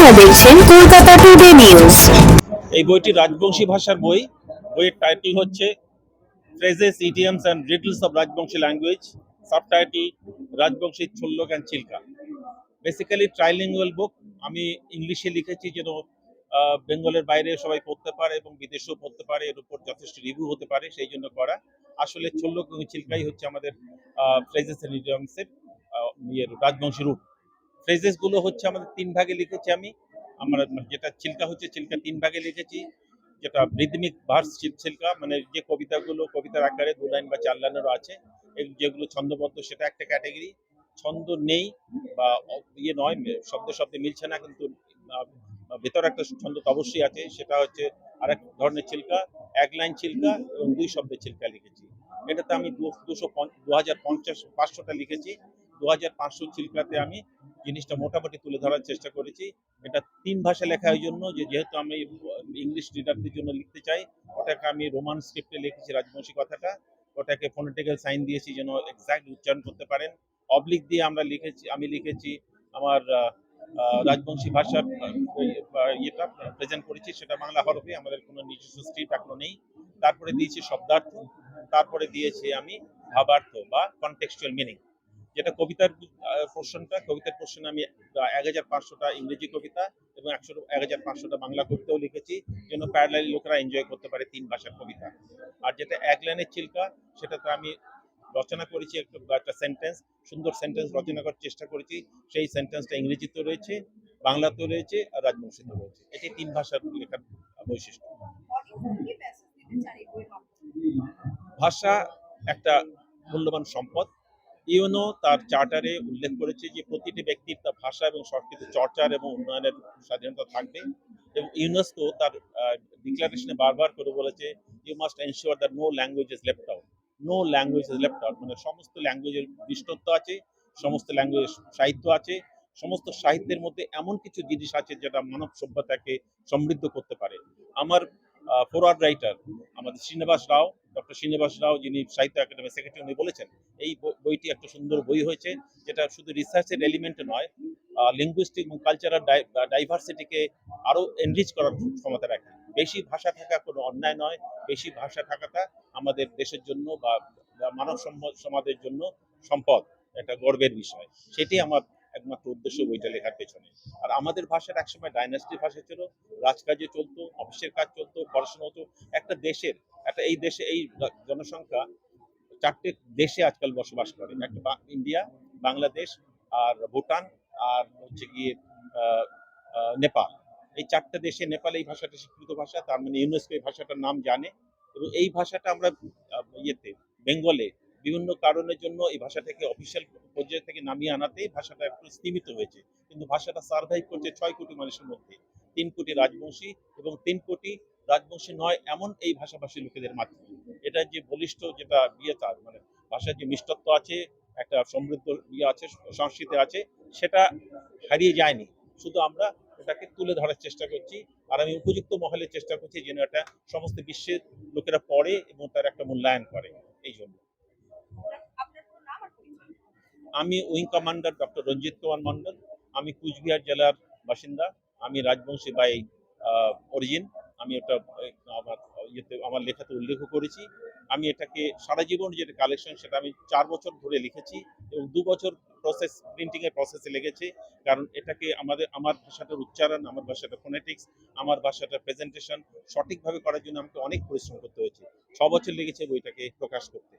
আপনারা দেখছেন Kolkata today news. এই বইটি রাজবংশী ভাষার বই। বইয়ের টাইটেল হচ্ছে phrases, idioms and riddles of Rajbanshi language. Subtitle Rajbanshi ছল্লক অ্যান্ড চিল্কা। Basically trilingual book. আমি ইংলিশে লিখেছি যেন বেঙ্গলের বাইরে সবাই পড়তে পারে এবং বিদেশেও পড়তে পারে, এর উপর যথেষ্ট রিভিউ হতে পারে, সেই জন্য করা। আসলে ছল্লক এবং চিল্কাই হচ্ছে আমাদের ফ্রেজেস অ্যান্ড ইডিয়মসের রাজবংশী রূপ। ফ্রেজেস গুলো হচ্ছে আমাদের তিন ভাগে লিখেছি আমি। আমরা যেটা চিল্কা হচ্ছে, চিল্কা তিন ভাগে লিখেছি। যেটা রিদমিক ভার্স চিল্কা, মানে যে কবিতাগুলো কবিতার আকারে 2 লাইন বা 4 লাইনেরও আছে, যেগুলো ছন্দবদ্ধ, সেটা একটা ক্যাটাগরি। ছন্দ নেই বা ইয়ে নয়, শব্দে শব্দে মিলছে না, কিন্তু ভেতর একটা ছন্দ তো অবশ্যই আছে, সেটা হচ্ছে আরেক ধরনের চিল্কা। 1 লাইন চিল্কা এবং 2 শব্দের চিল্কা লিখেছি। এটাতে আমি 2500টা লিখেছি। 2500 চিল্কাতে আমি জিনিসটা মোটামুটি তুলে ধরার চেষ্টা করেছি। এটা 3 ভাষা লেখা এই জন্য যেহেতু আমি ইংলিশ রিডারদের জন্য লিখতে চাই, ওটাকে আমি রোমান স্ক্রিপ্টে লিখেছি রাজবংশী কথাটা। ওটাকে ফোনেটিক্যাল সাইন দিয়েছি যেন এক্সাক্ট উচ্চারণ করতে পারেন। অবলিক দিয়ে আমি লিখেছি আমার রাজবংশী ভাষার ইয়েটা প্রেজেন্ট করেছি, সেটা বাংলা হরফে। আমাদের কোনো নিজস্ব স্ক্রিপ্ট এখনো নেই। তারপরে দিয়েছি শব্দার্থ, তারপরে দিয়েছি আমি ভাবার্থ বা কনটেক্সচুয়াল মিনিং। যেটা কবিতার কবিতার পোর্শন আমি 1500টা ইংরেজি কবিতা এবং 1500টা বাংলা কবিতাও লিখেছি, যেন প্যারালালি লোকেরা এনজয় করতে পারে 3 ভাষার কবিতা। আর যেটা 1 লাইনের চিল্কা, সেটাতে আমি রচনা করেছি একটা সেন্টেন্স, সুন্দর সেন্টেন্স রচনা করার চেষ্টা করেছি। সেই সেন্টেন্সটা ইংরেজিতেও রয়েছে, বাংলাতেও রয়েছে, আর রাজবংশীতেও রয়েছে। এটি 3 ভাষার লেখার বৈশিষ্ট্য। ভাষা একটা মূল্যবান সম্পদ। ইউনো তার চার্টারে উল্লেখ করেছে যে প্রতিটি ব্যক্তির তার ভাষা এবং সংস্কৃতি চর্চার এবং উন্নয়নের স্বাধীনতা থাকবে, এবং ইউনেস্কো তার ডিক্লারেশনে বারবার করে বলেছে, you must ensure that no language is left out. No language is left out মানে সমস্ত ল্যাঙ্গুয়েজের দৃষ্টত্ব আছে, সমস্ত ল্যাঙ্গুয়েজ সাহিত্য আছে, সমস্ত সাহিত্যের মধ্যে এমন কিছু জিনিস আছে যেটা মানব সভ্যতাকে সমৃদ্ধ করতে পারে। আমার ফরওয়ার্ড রাইটার আমাদের ডক্টর শ্রীনিবাস রাও, যিনি সাহিত্য একাডেমির সেক্রেটারি, উনি বলেছেন এই বইটি একটা সুন্দর বই হয়েছে, যেটা শুধু রিসার্চের এলিমেন্ট নয়, লিঙ্গুইস্টিক এবং কালচারাল ডাইভার্সিটিকে আরো এনরিচ করার ক্ষমতা রাখে। বেশি ভাষা থাকা কোনো অন্যায় নয়, বেশি ভাষা থাকাটা আমাদের দেশের জন্য বা মানব সমাজের জন্য সম্পদ, একটা গর্বের বিষয়। সেটি আমার একমাত্র উদ্দেশ্য বইটা লেখার পেছনে। আর আমাদের ভাষাটা একসময় ডাইনাস্টির ভাষা ছিল, রাজকাজে চলতো, অফিসের কাজ চলতো, পড়াশোনা হতো। একটা দেশের এই দেশে এই জনসংখ্যা 4টে দেশে আজকাল বসবাস করে, একটা ইন্ডিয়া, বাংলাদেশ, আর ভুটান, আর হচ্ছে গিয়ে নেপাল। এই 4টে দেশে নেপালে এই ভাষাটা স্বীকৃত ভাষা, তার মানে ইউনেস্কো এই ভাষাটার নাম জানে। এবং এই ভাষাটা আমরা বেঙ্গলে বিভিন্ন কারণের জন্য এই ভাষাটাকে অফিসিয়াল পর্যায় থেকে নামিয়ে আনাতেই ভাষাটা একটু স্তীমিত হয়েছে, কিন্তু ভাষাটা সার্ভাইভ করছে 6 কোটি মানুষের মধ্যে। 3 কোটি রাজবংশী এবং 3 কোটি রাজবংশী নয় এমন এই ভাষাভাষী লোকেদের মাধ্যমে। এটা যে বলিষ্ঠ যেটা তার মানে ভাষার যে মিষ্টত্ব আছে, একটা সমৃদ্ধ আছে, সংস্কৃতি আছে, সেটা হারিয়ে যায়নি। শুধু আমরা ওটাকে তুলে ধরার চেষ্টা করছি, আর আমি উপযুক্ত মহলে চেষ্টা করছি যেন এটা সমস্ত বিশ্বের লোকেরা পড়ে এবং তার একটা মূল্যায়ন করে। এই জন্য আমি wing commander doctor Ranjit Kumar Mondal. আমি কুচবিহার জেলার বাসিন্দা। আমি রাজবংশী বাই অরিজিন। আমি এটা আমার লেখাতে উল্লেখ করেছি। আমি এটাকে সারা জীবন যেটা কালেকশন, সেটা আমি 4 বছর ধরে লিখেছি এবং 2 বছর প্রিন্টিং এর প্রসেসে লেগেছে। কারণ এটাকে আমার ভাষাটার উচ্চারণ, আমার ভাষাটার ফোনেটিক্স, আমার ভাষাটার প্রেজেন্টেশন সঠিকভাবে করার জন্য আমাকে অনেক পরিশ্রম করতে হয়েছে। 6 বছর লেগেছে বইটাকে প্রকাশ করতে।